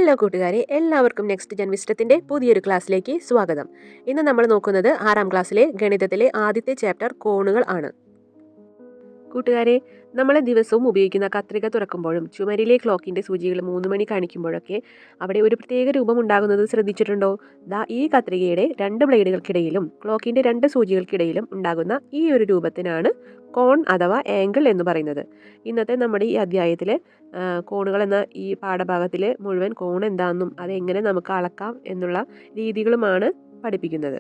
Hello കൂട്ടുകാരെ, എല്ലാവർക്കും next Jan വിസ്റ്റത്തിന്റെ പുതിയൊരു ക്ലാസ്സിലേക്ക് സ്വാഗതം. ഇന്ന് നമ്മൾ നോക്കുന്നത് 6ാം ക്ലാസ്സിലെ ഗണിതത്തിലെ ആദ്യത്തെ ചാപ്റ്റർ കോണുകൾ ആണ്. കൂട്ടുകാരെ, നമ്മൾ ദിവസവും ഉപയോഗിക്കുന്ന കത്രിക തുറക്കുമ്പോഴും ചുമരിലെ ക്ലോക്കിന്റെ സൂചികൾ 3 മണി കാണിക്കുമ്പോഴൊക്കെ അവിടെ ഒരു പ്രത്യേക രൂപം ഉണ്ടാകുന്നത് ശ്രദ്ധിച്ചിട്ടുണ്ടോ? ഈ കത്രികയുടെ 2 ബ്ലേഡുകൾക്കിടയിലും ക്ലോക്കിന്റെ 2 സൂചികൾക്കിടയിലും ഉണ്ടാകുന്ന ഈ ഒരു രൂപത്തിനാണ് കോൺ അഥവാ ആംഗിൾ എന്ന് പറയുന്നത്. ഇന്നത്തെ നമ്മുടെ ഈ അധ്യായത്തിൽ കോണുകൾ എന്ന ഈ പാഠഭാഗത്തിൽ മുഴുവൻ കോൺ എന്താണെന്നും അതെങ്ങനെ നമുക്ക് അളക്കാം എന്നുള്ള രീതികളുമാണ് പഠിപ്പിക്കുന്നത്.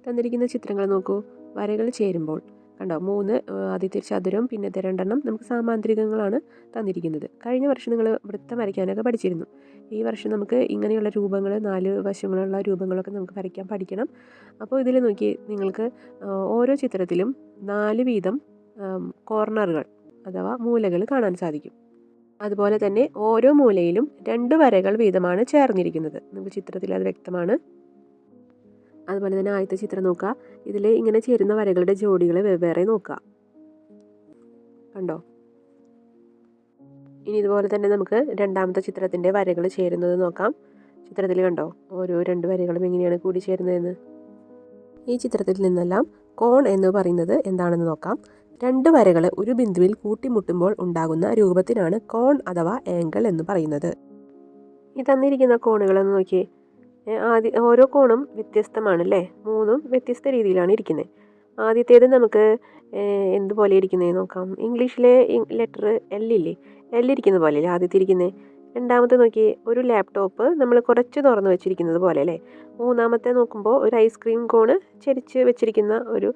തന്നിരിക്കുന്ന ചിത്രങ്ങൾ നോക്കൂ. വരകൾ ചേരുമ്പോൾ കണ്ടോ, 3 ആദ്യത്തെ ചതുരം, പിന്നത്തെ 2 നമുക്ക് സാമാന്തരികങ്ങളാണ് തന്നിരിക്കുന്നത്. കഴിഞ്ഞ വർഷം നിങ്ങൾ വൃത്തം വരയ്ക്കാനൊക്കെ പഠിച്ചിരുന്നു. ഈ വർഷം നമുക്ക് ഇങ്ങനെയുള്ള രൂപങ്ങൾ, 4 വശങ്ങളുള്ള രൂപങ്ങളൊക്കെ നമുക്ക് വരയ്ക്കാൻ പഠിക്കണം. അപ്പോൾ ഇതിൽ നോക്കി, നിങ്ങൾക്ക് ഓരോ ചിത്രത്തിലും 4 വീതം കോർണറുകൾ അഥവാ മൂലകൾ കാണാൻ സാധിക്കും. അതുപോലെ തന്നെ ഓരോ മൂലയിലും 2 വരകൾ വീതമാണ് ചേർന്നിരിക്കുന്നത്. നമുക്ക് ചിത്രത്തിൽ അത് വ്യക്തമാണ്. അതുപോലെ തന്നെ ആദ്യത്തെ ചിത്രം നോക്കുക. ഇതിൽ ഇങ്ങനെ ചേരുന്ന വരകളുടെ ജോഡികൾ വെവ്വേറെ നോക്കുക. കണ്ടോ? ഇനി ഇതുപോലെ തന്നെ നമുക്ക് രണ്ടാമത്തെ ചിത്രത്തിൻ്റെ വരകൾ ചേരുന്നത് നോക്കാം. ചിത്രത്തിൽ കണ്ടോ, ഓരോ 2 വരകളും എങ്ങനെയാണ് കൂടി ചേരുന്നതെന്ന്. ഈ ചിത്രത്തിൽ നിന്നെല്ലാം കോൺ എന്ന് പറയുന്നത് എന്താണെന്ന് നോക്കാം. 2 വരകൾ ഒരു ബിന്ദുവിൽ കൂട്ടിമുട്ടുമ്പോൾ ഉണ്ടാകുന്ന രൂപത്തിനാണ് കോൺ അഥവാ ആംഗിൾ എന്ന് പറയുന്നത്. ഈ തന്നിരിക്കുന്ന കോണുകളൊന്ന് നോക്കിയേ. ഓരോ കോണും വ്യത്യസ്തമാണ് അല്ലേ? 3ഉം വ്യത്യസ്ത രീതിയിലാണ് ഇരിക്കുന്നത്. ആദ്യത്തേത് നമുക്ക് എന്തുപോലെ ഇരിക്കുന്നത് നോക്കാം. ഇംഗ്ലീഷിലെ ലെറ്റർ എല്ലില്ലേ, എല്ലിരിക്കുന്ന പോലെ അല്ലേ ആദ്യത്തെ ഇരിക്കുന്നത്. രണ്ടാമത്തെ നോക്കി, ഒരു ലാപ്ടോപ്പ് നമ്മൾ കുറച്ച് തുറന്ന് വെച്ചിരിക്കുന്നത് പോലെ അല്ലേ. മൂന്നാമത്തെ നോക്കുമ്പോൾ ഒരു ഐസ്ക്രീം കോണ് ചെരിച്ച് വെച്ചിരിക്കുന്ന ഒരു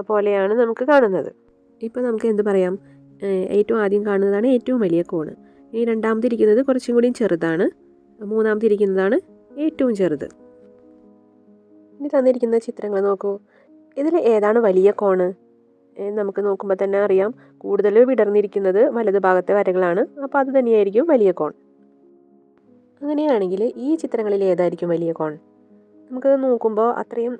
പോലെയാണ് നമുക്ക് കാണുന്നത്. ഇപ്പോൾ നമുക്ക് എന്ത് പറയാം, ഏറ്റവും ആദ്യം കാണുന്നതാണ് ഏറ്റവും വലിയ കോണ്. ഇനി രണ്ടാമത്തെ ഇരിക്കുന്നത് കുറച്ചും കൂടിയും ചെറുതാണ്. മൂന്നാമത്തെ ഇരിക്കുന്നതാണ് ഏറ്റവും ചെറുത്. ഇനി തന്നിരിക്കുന്ന ചിത്രങ്ങൾ നോക്കൂ. ഇതിൽ ഏതാണ് വലിയ കോണ്? നമുക്ക് നോക്കുമ്പോൾ തന്നെ അറിയാം, കൂടുതൽ വിടർന്നിരിക്കുന്നത് വലതു ഭാഗത്തെ വരകളാണ്. അപ്പോൾ അത് തന്നെയായിരിക്കും വലിയ കോൺ. അങ്ങനെയാണെങ്കിൽ ഈ ചിത്രങ്ങളിൽ ഏതായിരിക്കും വലിയ കോൺ? നമുക്ക് നോക്കുമ്പോൾ അത്രയും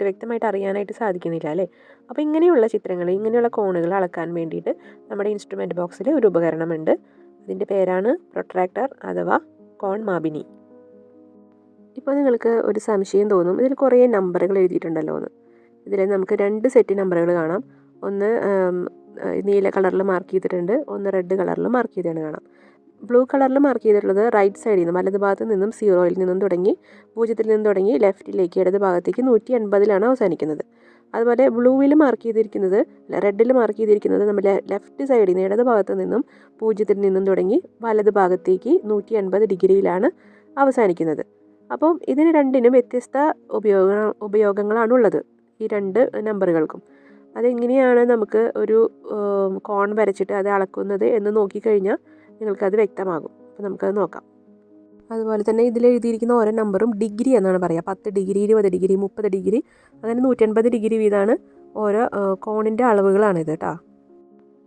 വ്യക്തമായിട്ട് അറിയാനായിട്ട് സാധിക്കുന്നില്ല അല്ലേ. അപ്പോൾ ഇങ്ങനെയുള്ള ചിത്രങ്ങൾ, ഇങ്ങനെയുള്ള കോണുകൾ അളക്കാൻ വേണ്ടിയിട്ട് നമ്മുടെ ഇൻസ്ട്രുമെൻറ്റ് ബോക്സിൽ ഒരു ഉപകരണമുണ്ട്. അതിൻ്റെ പേരാണ് പ്രൊട്രാക്ടർ അഥവാ കോൺ മാപിനി. ഇപ്പോൾ നിങ്ങൾക്ക് ഒരു സംശയം തോന്നും, ഇതിൽ കുറേ നമ്പറുകൾ എഴുതിയിട്ടുണ്ടല്ലോ എന്ന്. ഇതിൽ നമുക്ക് 2 സെറ്റ് നമ്പറുകൾ കാണാം. ഒന്ന് നീല കളറിൽ മാർക്ക് ചെയ്തിട്ടുണ്ട്, ഒന്ന് റെഡ് കളറിൽ മാർക്ക് ചെയ്തിട്ടുണ്ട് കാണാം. ബ്ലൂ കളറിൽ മാർക്ക് ചെയ്തിട്ടുള്ളത് റൈറ്റ് സൈഡിൽ നിന്ന്, വലത് ഭാഗത്ത് നിന്നും 0യിൽ നിന്നും തുടങ്ങി 0ൽ നിന്നും തുടങ്ങി ലെഫ്റ്റിലേക്ക് ഇടത് ഭാഗത്തേക്ക് 180ലാണ് അവസാനിക്കുന്നത്. അതുപോലെ ബ്ലൂവിൽ മാർക്ക് ചെയ്തിരിക്കുന്നത്, റെഡിൽ മാർക്ക് ചെയ്തിരിക്കുന്നത് നമ്മുടെ ലെഫ്റ്റ് സൈഡിൽ നിന്ന് ഇടത് ഭാഗത്ത് നിന്നും 0ൽ നിന്നും തുടങ്ങി വലത് ഭാഗത്തേക്ക് 180 ഡിഗ്രിയിലാണ് അവസാനിക്കുന്നത്. അപ്പം ഇതിന് രണ്ടിനും വ്യത്യസ്ത ഉപയോഗങ്ങളാണുള്ളത്, ഈ 2 നമ്പറുകൾക്കും. അതെങ്ങനെയാണ് നമുക്ക് ഒരു കോൺ വരച്ചിട്ട് അത് അളക്കുന്നത് എന്ന് നോക്കിക്കഴിഞ്ഞാൽ നിങ്ങൾക്കത് വ്യക്തമാകും. അപ്പോൾ നമുക്കത് നോക്കാം. അതുപോലെ തന്നെ ഇതിൽ എഴുതിയിരിക്കുന്ന ഓരോ നമ്പറും ഡിഗ്രി എന്നാണ് പറയുക. 10 ഡിഗ്രി, 20 ഡിഗ്രി, 30 ഡിഗ്രി, അങ്ങനെ 180 ഡിഗ്രി വീതമാണ് ഓരോ കോണിൻ്റെ അളവുകളാണിത് കേട്ടോ.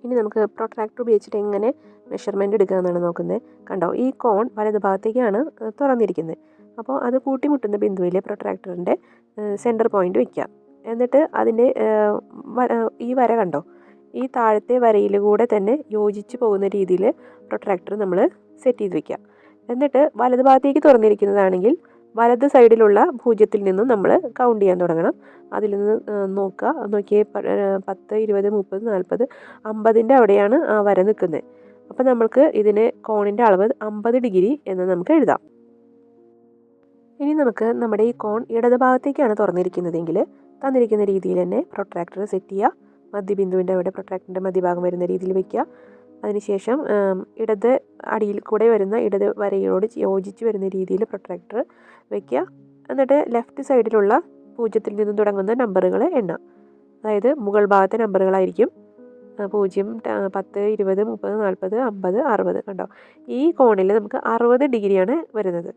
ഇനി നമുക്ക് പ്രൊട്രാക്ടർ ഉപയോഗിച്ചിട്ട് എങ്ങനെ മെഷർമെൻറ്റ് എടുക്കുക എന്നാണ് നോക്കുന്നത്. കണ്ടോ, ഈ കോൺ വലത് ഭാഗത്തേക്കാണ് തുറന്നിരിക്കുന്നത്. അപ്പോൾ അത് കൂട്ടിമുട്ടുന്ന ബിന്ദുവിലെ പ്രൊട്രാക്ടറിൻ്റെ സെൻറ്റർ പോയിൻ്റ് വയ്ക്കുക. എന്നിട്ട് അതിൻ്റെ ഈ വര കണ്ടോ, ഈ താഴത്തെ വരയിലൂടെ തന്നെ യോജിച്ച് പോകുന്ന രീതിയിൽ പ്രൊട്രാക്ടർ നമ്മൾ സെറ്റ് ചെയ്ത് വയ്ക്കുക. എന്നിട്ട് വലത് ഭാഗത്തേക്ക് തുറന്നിരിക്കുന്നതാണെങ്കിൽ വലത് സൈഡിലുള്ള 0ൽ നിന്നും നമ്മൾ കൗണ്ട് ചെയ്യാൻ തുടങ്ങണം. അതിൽ നിന്ന് നോക്കിയേ 10, 20, 30, 40, 50ൻ്റെ അവിടെയാണ് ആ വര നിൽക്കുന്നത്. അപ്പോൾ നമ്മൾക്ക് ഇതിന് കോണിൻ്റെ അളവ് 50 ഡിഗ്രി എന്ന് നമുക്ക് എഴുതാം. ഇനി നമുക്ക് നമ്മുടെ ഈ കോൺ ഇടത് ഭാഗത്തേക്കാണ് തുറന്നിരിക്കുന്നതെങ്കിൽ തന്നിരിക്കുന്ന രീതിയിൽ തന്നെ പ്രൊട്രാക്ടർ സെറ്റ് ചെയ്യുക. മധ്യബിന്ദുവിൻ്റെ അവിടെ പ്രൊട്രാക്ടറിൻ്റെ മധ്യഭാഗം വരുന്ന രീതിയിൽ വയ്ക്കുക. അതിനുശേഷം ഇടത് അടിയിൽ കൂടെ വരുന്ന ഇടത് വരയോട് യോജിച്ച് വരുന്ന രീതിയിൽ പ്രൊട്രാക്ടർ വയ്ക്കുക. എന്നിട്ട് ലെഫ്റ്റ് സൈഡിലുള്ള 0ൽ നിന്നും തുടങ്ങുന്ന നമ്പറുകൾ എണ്ണുക. അതായത് മുകൾ ഭാഗത്തെ നമ്പറുകളായിരിക്കും 0, 10, 20, 30, 40, 50, 60. കണ്ടോ, ഈ കോണിൽ നമുക്ക് 60 ഡിഗ്രിയാണ് വരുന്നത്.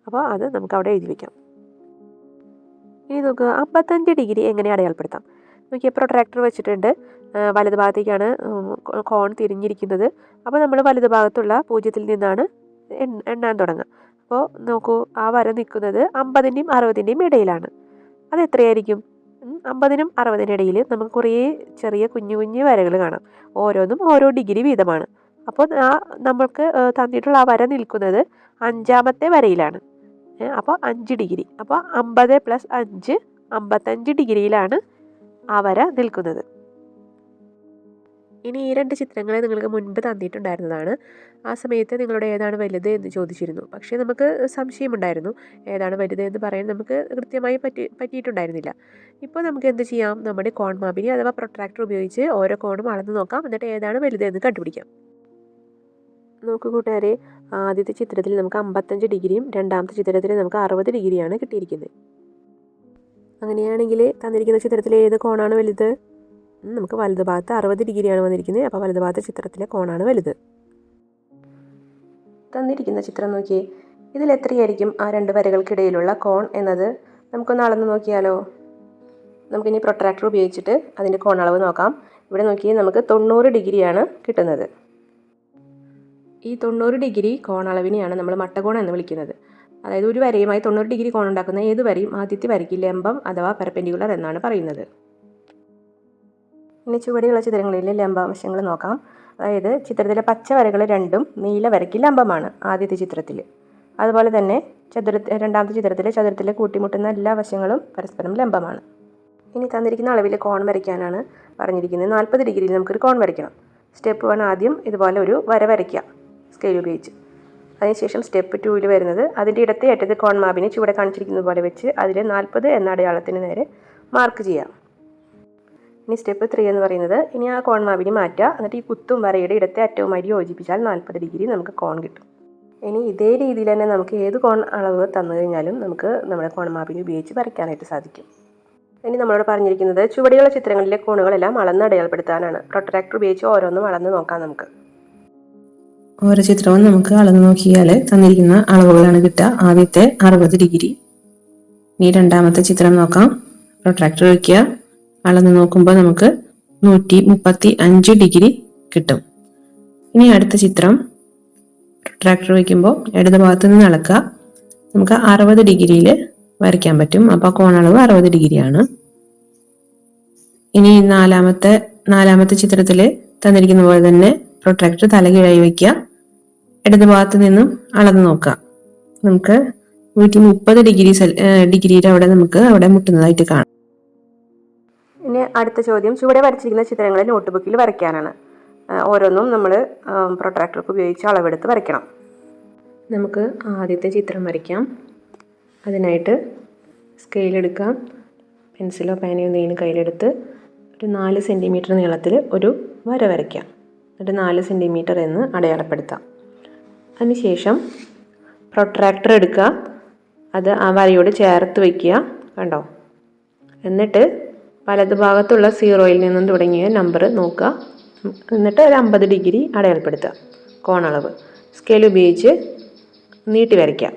അപ്പോൾ അത് നമുക്ക് അവിടെ എഴുതി വയ്ക്കാം. ഇനി നോക്കുക, 55 ഡിഗ്രി എങ്ങനെ അടയാളപ്പെടുത്താം. നോക്കിയാൽ പ്രൊട്രാക്ടർ വെച്ചിട്ടുണ്ട്, വലത് ഭാഗത്തേക്കാണ് കോൺ തിരിഞ്ഞിരിക്കുന്നത്. അപ്പോൾ നമ്മൾ വലത് ഭാഗത്തുള്ള 0ൽ നിന്നാണ് എണ്ണാൻ തുടങ്ങുക. അപ്പോൾ നോക്കൂ, ആ വര നിൽക്കുന്നത് 50ൻ്റെയും 60ൻ്റെയും ഇടയിലാണ്. അത് എത്രയായിരിക്കും? 50നും 60നും ഇടയിൽ നമുക്ക് കുറേ ചെറിയ കുഞ്ഞു കുഞ്ഞു വരകൾ കാണാം. ഓരോന്നും ഓരോ ഡിഗ്രി വീതമാണ്. അപ്പോൾ നമ്മൾക്ക് തന്നിട്ടുള്ള ആ വര നിൽക്കുന്നത് 5ാമത്തെ വരയിലാണ്. അപ്പോൾ 5 ഡിഗ്രി. അപ്പോൾ 50 + 5 55 ഡിഗ്രിയിലാണ് ആ വര നിൽക്കുന്നത്. ഇനി ഈ 2 ചിത്രങ്ങളെ നിങ്ങൾക്ക് മുൻപ് തന്നിട്ടുണ്ടായിരുന്നതാണ്. ആ സമയത്ത് നിങ്ങളോട് ഏതാണ് വലുത് എന്ന് ചോദിച്ചിരുന്നു. പക്ഷേ നമുക്ക് സംശയമുണ്ടായിരുന്നു, ഏതാണ് വലുത് എന്ന് പറയാൻ നമുക്ക് കൃത്യമായി പറ്റിയിട്ടുണ്ടായിരുന്നില്ല. ഇപ്പോൾ നമുക്ക് എന്ത് ചെയ്യാം, നമ്മുടെ കോൺ മാപിനി അഥവാ പ്രൊട്രാക്ടർ ഉപയോഗിച്ച് ഓരോ കോണും അളന്ന് നോക്കാം. എന്നിട്ട് ഏതാണ് വലുത് എന്ന് കണ്ടുപിടിക്കാം. നോക്കൂ കൂട്ടുകാരെ, ആദ്യത്തെ ചിത്രത്തിൽ നമുക്ക് 55 ഡിഗ്രിയും രണ്ടാമത്തെ ചിത്രത്തിൽ നമുക്ക് 60 ഡിഗ്രിയാണ് കിട്ടിയിരിക്കുന്നത്. അങ്ങനെയാണെങ്കിൽ തന്നിരിക്കുന്ന ചിത്രത്തിൽ ഏത് കോണാണ് വലുത്? നമുക്ക് വലതു ഭാഗത്ത് 60 ഡിഗ്രിയാണ് വന്നിരിക്കുന്നത്. അപ്പോൾ വലതു ഭാഗത്തെ ചിത്രത്തിലെ കോണാണ് വലുത്. തന്നിരിക്കുന്ന ചിത്രം നോക്കിയേ, ഇതിൽ എത്രയായിരിക്കും ആ 2 വരകൾക്കിടയിലുള്ള കോൺ എന്നത് നമുക്കൊന്ന് അളന്ന് നോക്കിയാലോ? നമുക്കിനി പ്രൊട്രാക്ടർ ഉപയോഗിച്ചിട്ട് അതിൻ്റെ കോണളവ് നോക്കാം. ഇവിടെ നോക്കിയേ, നമുക്ക് 90 ഡിഗ്രിയാണ് കിട്ടുന്നത്. ഈ 90 ഡിഗ്രി കോണളവിനെയാണ് നമ്മൾ മട്ടകോൺ എന്ന് വിളിക്കുന്നത്. അതായത് ഒരു വരയുമായി 90 ഡിഗ്രി കോൺ ഉണ്ടാക്കുന്ന ഏത് വരയും ആദ്യത്തെ വരയ്ക്ക് ലംബം അഥവാ പെർപെൻഡിക്കുലർ എന്നാണ് പറയുന്നത്. ഇനി ചുവടെയുള്ള ചിത്രങ്ങളിലെ ലംബാംശങ്ങൾ നോക്കാം. അതായത് ചിത്രത്തിലെ പച്ച വരകൾ രണ്ടും നീല വരയ്ക്ക് ലംബമാണ് ആദ്യത്തെ ചിത്രത്തിൽ. അതുപോലെ തന്നെ രണ്ടാമത്തെ ചിത്രത്തിലെ ചതുരത്തിലെ കൂട്ടിമുട്ടുന്ന എല്ലാ വശങ്ങളും പരസ്പരം ലംബമാണ്. ഇനി തന്നിരിക്കുന്ന അളവിൽ കോൺ വരയ്ക്കാനാണ് പറഞ്ഞിരിക്കുന്നത്. 40 ഡിഗ്രിയിൽ നമുക്കൊരു കോൺ വരയ്ക്കണം. സ്റ്റെപ്പ് 1 ആദ്യം ഇതുപോലെ ഒരു വര വരയ്ക്കുക സ്കെയിൽ ഉപയോഗിച്ച്. അതിനുശേഷം സ്റ്റെപ്പ് 2 വരുന്നത് അതിൻ്റെ ഇടത്തെ അറ്റത്ത് കോൺ മാപിനെ ചുവടെ കാണിച്ചിരിക്കുന്നത് പോലെ വെച്ച് അതിൽ 40 എന്ന അടയാളത്തിന് നേരെ മാർക്ക് ചെയ്യാം. ഇനി സ്റ്റെപ്പ് 3 എന്ന് പറയുന്നത്, ഇനി ആ കോൺ മാപിനെ മാറ്റുക. എന്നിട്ട് ഈ കുത്തും വരയുടെ ഇടത്തെ അറ്റവുമായി യോജിപ്പിച്ചാൽ 40 ഡിഗ്രി നമുക്ക് കോൺ കിട്ടും. ഇനി ഇതേ രീതിയിൽ തന്നെ നമുക്ക് ഏത് കോൺ അളവ് തന്നു കഴിഞ്ഞാലും നമുക്ക് നമ്മുടെ കോൺ മാപിനെ ഉപയോഗിച്ച് വരയ്ക്കാനായിട്ട് സാധിക്കും. ഇനി നമ്മളോട് പറഞ്ഞിരിക്കുന്നത് ചുവടെയുള്ള ചിത്രങ്ങളിലെ കോണുകളെല്ലാം അളന്ന് അടയാളപ്പെടുത്താനാണ്. പ്രൊട്രാക്ടർ ഉപയോഗിച്ച് ഓരോന്നും അളന്ന് നോക്കാം. നമുക്ക് ഓരോ ചിത്രവും നമുക്ക് അളന്ന് നോക്കിയാൽ തന്നിരിക്കുന്ന അളവുകളാണ് കിട്ടുക. ആദ്യത്തെ 60 ഡിഗ്രി. ഇനി രണ്ടാമത്തെ ചിത്രം നോക്കാം. പ്രൊട്രാക്ടർ വയ്ക്കുക, അളന്ന് നോക്കുമ്പോൾ നമുക്ക് 135 ഡിഗ്രി കിട്ടും. ഇനി അടുത്ത ചിത്രം പ്രൊട്രാക്ടർ വയ്ക്കുമ്പോൾ ഇടത് ഭാഗത്ത് നിന്ന് അളക്കുക. നമുക്ക് 60 ഡിഗ്രിയിൽ വരയ്ക്കാൻ പറ്റും. അപ്പോൾ കോണളവ് 60 ഡിഗ്രിയാണ്. ഇനി നാലാമത്തെ ചിത്രത്തിൽ തന്നിരിക്കുന്ന പോലെ തന്നെ പ്രൊട്രാക്ടർ തലകീഴായി വയ്ക്കുക. ഇടത് ഭാഗത്ത് നിന്നും അളന്ന് നോക്കുക. നമുക്ക് 130 ഡിഗ്രിയിൽ അവിടെ മുട്ടുന്നതായിട്ട് കാണാം. ഇനി അടുത്ത ചോദ്യം, ചുവടെ വരച്ചിരിക്കുന്ന ചിത്രങ്ങളെ നോട്ട്ബുക്കിൽ വരയ്ക്കാനാണ്. ഓരോന്നും നമ്മൾ പ്രൊട്രാക്ടർക്ക് ഉപയോഗിച്ച് അളവെടുത്ത് വരയ്ക്കണം. നമുക്ക് ആദ്യത്തെ ചിത്രം വരയ്ക്കാം. അതിനായിട്ട് സ്കെയിൽ എടുക്കാം. പെൻസിലോ പേനയോ എന്തെങ്കിലും കയ്യിലെടുത്ത് ഒരു 4 സെൻറ്റിമീറ്റർ നീളത്തിൽ ഒരു വര വരയ്ക്കാം. എന്നിട്ട് 4 സെൻറ്റിമീറ്റർ എന്ന് അടയാളപ്പെടുത്താം. അതിനുശേഷം പ്രൊട്രാക്ടർ എടുക്കുക, അത് ആ വരയോട് ചേർത്ത് വയ്ക്കുക. കണ്ടോ? എന്നിട്ട് വലതുഭാഗത്തുള്ള 0യിൽ നിന്നും തുടങ്ങിയ നമ്പർ നോക്കുക. എന്നിട്ട് ഒരു 50 ഡിഗ്രി അടയാളപ്പെടുത്തുക കോണളവ്. സ്കെയിൽ ഉപയോഗിച്ച് നീട്ടി വരയ്ക്കാം.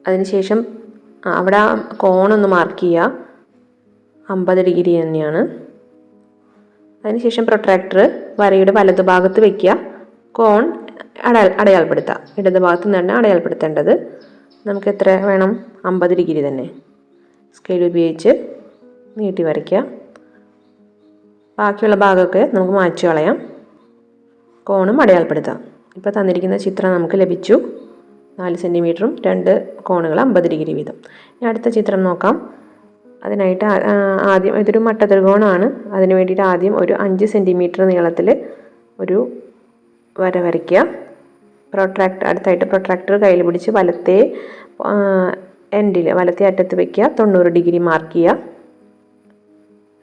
അതിനുശേഷം അവിടെ കോണൊന്ന് മാർക്ക് ചെയ്യുക. 50 ഡിഗ്രി തന്നെയാണ്. അതിനുശേഷം പ്രൊട്രാക്ടർ വരയുടെ വലതുഭാഗത്ത് വയ്ക്കുക. കോൺ അടയാളപ്പെടുത്തുക. ഇടതുഭാഗത്ത് നിന്ന് തന്നെ അടയാളപ്പെടുത്തേണ്ടത്. നമുക്ക് എത്ര വേണം? 50 ഡിഗ്രി തന്നെ. സ്കെയിൽ ഉപയോഗിച്ച് നീട്ടി വരയ്ക്കുക. ബാക്കിയുള്ള ഭാഗമൊക്കെ നമുക്ക് മായ്ച്ചു കളയാം. കോണും അടയാളപ്പെടുത്താം. ഇപ്പോൾ തന്നിരിക്കുന്ന ചിത്രം നമുക്ക് ലഭിച്ചു. 4 സെൻറ്റിമീറ്ററും 2 കോണുകൾ 50 ഡിഗ്രി വീതം. ഇനി അടുത്ത ചിത്രം നോക്കാം. അതിനായിട്ട് ആദ്യം ഇതൊരു മട്ടത്രികോണമാണ്. അതിന് വേണ്ടിയിട്ട് ആദ്യം ഒരു 5 സെൻറ്റിമീറ്റർ നീളത്തിൽ ഒരു വര വരയ്ക്കുക. അടുത്തായിട്ട് പ്രൊട്രാക്ടർ കയ്യിൽ പിടിച്ച് വലത്തെ അറ്റത്ത് വയ്ക്കുക. 90 ഡിഗ്രി മാർക്ക് ചെയ്യുക.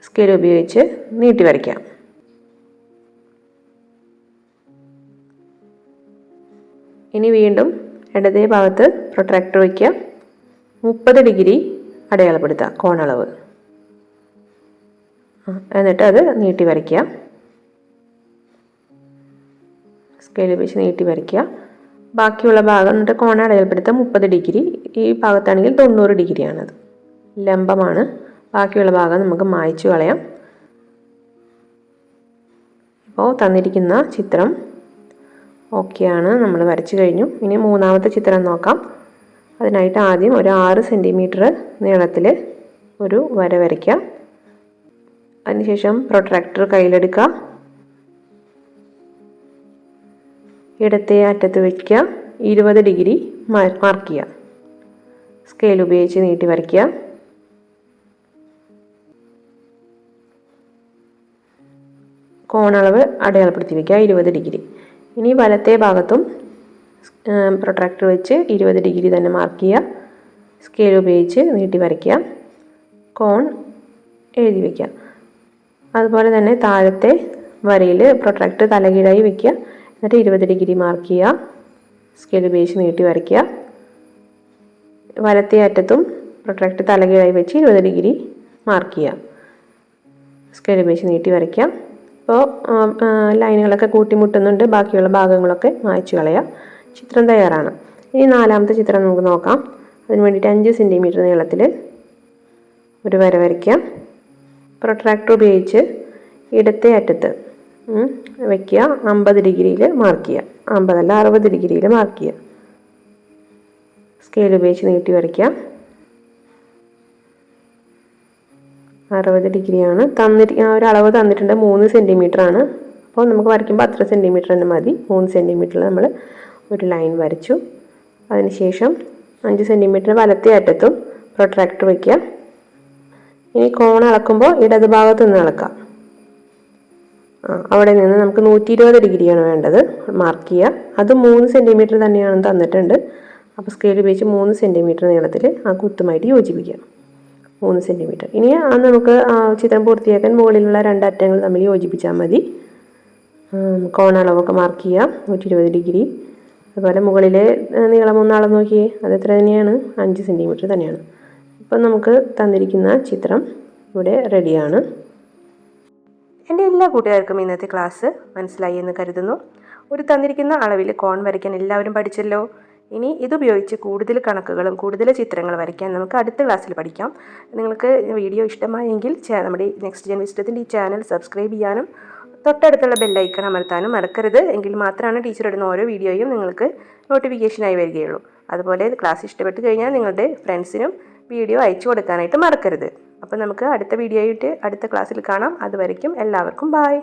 സ്കെയിൽ ഉപയോഗിച്ച് നീട്ടി വരയ്ക്കാം. ഇനി വീണ്ടും ഇടതേ ഭാഗത്ത് പ്രൊട്രാക്ടർ വയ്ക്കുക. 30 ഡിഗ്രി അടയാളപ്പെടുത്തുക കോണളവ്. എന്നിട്ട് അത് നീട്ടി വരയ്ക്കുക. സ്കെയിൽ ഉപയോഗിച്ച് നീട്ടി വരയ്ക്കുക. ബാക്കിയുള്ള ഭാഗം എന്നിട്ട് കോണ അടയാളപ്പെടുത്തുക 30 ഡിഗ്രി. ഈ ഭാഗത്താണെങ്കിൽ 90 ഡിഗ്രിയാണത്. ലംബമാണ്. ബാക്കിയുള്ള ഭാഗം നമുക്ക് മായ്ച്ചു കളയാം. ഇപ്പോൾ തന്നിരിക്കുന്ന ചിത്രം ഓക്കെയാണ്. നമ്മൾ വരച്ചു കഴിഞ്ഞു. ഇനി മൂന്നാമത്തെ ചിത്രം നോക്കാം. അതിനായിട്ട് ആദ്യം ഒരു 6 സെൻറ്റിമീറ്റർ നീളത്തിൽ ഒരു വര വരയ്ക്കുക. അതിനുശേഷം പ്രൊട്രാക്ടർ കയ്യിലെടുക്കുക, ഇടത്തെ അറ്റത്ത് വയ്ക്കുക, 20 ഡിഗ്രി മാർക്ക് ചെയ്യുക. സ്കെയിൽ ഉപയോഗിച്ച് നീട്ടി വരയ്ക്കുക. കോണളവ് അടയാളപ്പെടുത്തി വയ്ക്കുക 20 ഡിഗ്രി. ഇനി വലത്തെ ഭാഗത്തും പ്രൊട്രാക്ടർ വെച്ച് 20 ഡിഗ്രി തന്നെ മാർക്ക് ചെയ്യുക. സ്കെയിൽ ഉപയോഗിച്ച് നീട്ടി വരയ്ക്കുക. കോൺ എഴുതി വയ്ക്കുക. അതുപോലെ തന്നെ താഴത്തെ വരയിൽ പ്രൊട്രാക്ടർ തലകീഴായി വയ്ക്കുക. എന്നിട്ട് 20 ഡിഗ്രി മാർക്ക് ചെയ്യുക. സ്കെയിൽ ഉപയോഗിച്ച് നീട്ടി വരയ്ക്കുക. വലത്തെ അറ്റത്തും പ്രൊട്രാക്ടർ തലകീഴായി വെച്ച് 20 ഡിഗ്രി മാർക്ക് ചെയ്യുക. സ്കെയിൽ ഉപയോഗിച്ച് നീട്ടി വരയ്ക്കുക. അപ്പോൾ ലൈനുകളൊക്കെ കൂട്ടിമുട്ടുന്നുണ്ട്. ബാക്കിയുള്ള ഭാഗങ്ങളൊക്കെ മായ്ച്ചു കളയുക. ചിത്രം തയ്യാറാണ്. ഇനി നാലാമത്തെ ചിത്രം നമുക്ക് നോക്കാം. അതിന് വേണ്ടിയിട്ട് 5 സെൻറ്റിമീറ്റർ നീളത്തിൽ ഒരു വര വരയ്ക്കുക. പ്രൊട്രാക്ടർ ഉപയോഗിച്ച് ഇടത്തെ അറ്റത്ത് വയ്ക്കുക. 50 ഡിഗ്രിയിൽ മാർക്ക് ചെയ്യുക. 50 അല്ല 60 ഡിഗ്രിയിൽ മാർക്ക് ചെയ്യുക. സ്കെയിൽ ഉപയോഗിച്ച് നീട്ടി വരയ്ക്കുക. 60 ഡിഗ്രിയാണ് ഒരളവ് തന്നിട്ടുണ്ട്. 3 സെൻറ്റിമീറ്റർ ആണ്. അപ്പോൾ നമുക്ക് വരയ്ക്കുമ്പോൾ അത്ര സെൻറ്റിമീറ്റർ തന്നെ മതി. 3 സെൻറ്റിമീറ്ററിൽ നമ്മൾ ഒരു ലൈൻ വരച്ചു. അതിനുശേഷം 5 സെൻറ്റിമീറ്റർ വലത്തെ അറ്റത്തും പ്രൊട്രാക്ടർ വയ്ക്കുക. ഇനി കോൺ അളക്കുമ്പോൾ ഇടത് ഭാഗത്ത് നിന്ന് അളക്കാം. അവിടെ നിന്ന് നമുക്ക് 120 ഡിഗ്രിയാണ് വേണ്ടത്. മാർക്ക് ചെയ്യുക. അത് 3 സെൻറ്റിമീറ്റർ തന്നെയാണെന്ന് തന്നിട്ടുണ്ട്. അപ്പോൾ സ്കെയിൽ ഉപയോഗിച്ച് 3 സെൻറ്റിമീറ്റർ നീളത്തിൽ ആ കുത്തുമായിട്ട് യോജിപ്പിക്കുക. 3 സെൻറ്റിമീറ്റർ. ഇനി നമുക്ക് ചിത്രം പൂർത്തിയാക്കാൻ മുകളിലുള്ള 2 അറ്റങ്ങൾ തമ്മിൽ യോജിപ്പിച്ചാൽ മതി. കോണളവൊക്കെ മാർക്ക് ചെയ്യുക 120 ഡിഗ്രി. അതുപോലെ മുകളിലെ നീളം ഒന്ന് അളന്ന് നോക്കിയേ, അത് എത്ര തന്നെയാണ്? 5 സെൻറ്റിമീറ്റർ തന്നെയാണ്. അപ്പം നമുക്ക് തന്നിരിക്കുന്ന ചിത്രം ഇവിടെ റെഡിയാണ്. എൻ്റെ എല്ലാ കൂട്ടുകാർക്കും ഇന്നത്തെ ക്ലാസ് മനസ്സിലായി എന്ന് കരുതുന്നു. ഒരു തന്നിരിക്കുന്ന അളവിൽ കോൺ വരയ്ക്കാൻ എല്ലാവരും പഠിച്ചല്ലോ. ഇനി ഇതുപയോഗിച്ച് കൂടുതൽ കണക്കുകളും കൂടുതൽ ചിത്രങ്ങൾ വരയ്ക്കാൻ നമുക്ക് അടുത്ത ക്ലാസ്സിൽ പഠിക്കാം. നിങ്ങൾക്ക് വീഡിയോ ഇഷ്ടമായെങ്കിൽ നമ്മുടെ നെക്സ്റ്റ് ജെൻ വിസ്ഡത്തിൻ്റെ ഈ ചാനൽ സബ്സ്ക്രൈബ് ചെയ്യാനും തൊട്ടടുത്തുള്ള ബെല്ലൈക്കൺ അമർത്താനും മറക്കരുത്. എങ്കിൽ മാത്രമാണ് ടീച്ചർ ഇടുന്ന ഓരോ വീഡിയോയും നിങ്ങൾക്ക് നോട്ടിഫിക്കേഷനായി വരികയുള്ളൂ. അതുപോലെ ക്ലാസ് ഇഷ്ടപ്പെട്ട് കഴിഞ്ഞാൽ നിങ്ങളുടെ ഫ്രണ്ട്സിനും വീഡിയോ അയച്ചു കൊടുക്കാനായിട്ട് മറക്കരുത്. അപ്പോൾ നമുക്ക് അടുത്ത വീഡിയോ ആയിട്ട് അടുത്ത ക്ലാസ്സിൽ കാണാം. അതുവരയ്ക്കും എല്ലാവർക്കും ബൈ.